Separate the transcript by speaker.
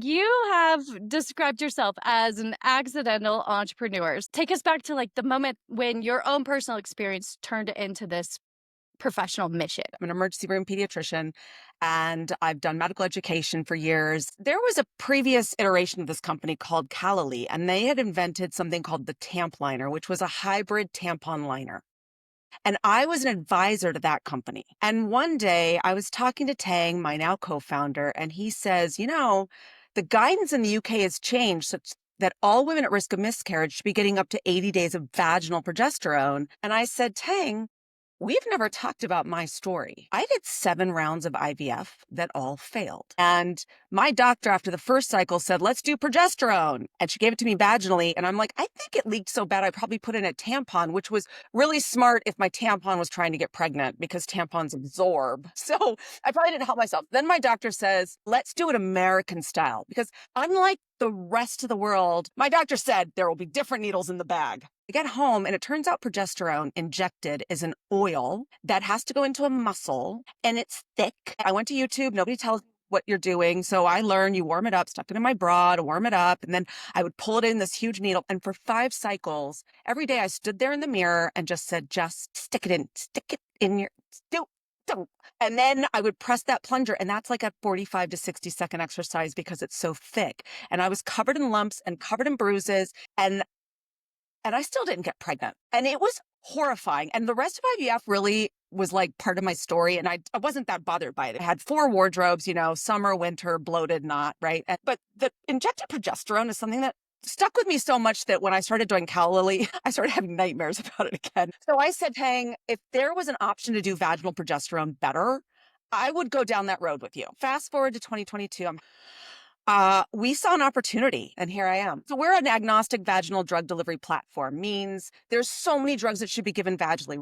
Speaker 1: you have described yourself as an accidental entrepreneur. Take us back to like the moment when your own personal experience turned it into this professional mission.
Speaker 2: I'm an emergency room pediatrician and I've done medical education for years. There was a previous iteration of this company called Calla Lily, and they had invented something called the tamp liner, which was a hybrid tampon liner. And I was an advisor to that company. And one day I was talking to Tang, my now co-founder, and he says, the guidance in the UK has changed such that all women at risk of miscarriage should be getting up to 80 days of vaginal progesterone. And I said, Tang, we've never talked about my story. I did 7 rounds of IVF that all failed. And my doctor, after the first cycle, said, let's do progesterone. And she gave it to me vaginally. And I'm like, I think it leaked so bad, I probably put in a tampon, which was really smart if my tampon was trying to get pregnant because tampons absorb. So I probably didn't help myself. Then my doctor says, let's do it American style. Because unlike the rest of the world, my doctor said there will be different needles in the bag. I get home and it turns out progesterone injected is an oil that has to go into a muscle and it's thick. I went to YouTube. Nobody tells me what you're doing. So I learned you warm it up, stuck it in my bra to warm it up. And then I would pull it in this huge needle. And for 5 cycles, every day I stood there in the mirror and just said, just stick it in your, don't. And then I would press that plunger, and that's like a 45 to 60-second exercise because it's so thick. And I was covered in lumps and covered in bruises, and I still didn't get pregnant. And it was horrifying. And the rest of IVF really was like part of my story. And I wasn't that bothered by it. It had 4 wardrobes, summer, winter, bloated, not, right? But the injected progesterone is something that stuck with me so much that when I started doing Calla Lily, I started having nightmares about it again. So I said, Hang, if there was an option to do vaginal progesterone better, I would go down that road with you. Fast forward to 2022, we saw an opportunity, and here I am. So we're an agnostic vaginal drug delivery platform, means there's so many drugs that should be given vaginally.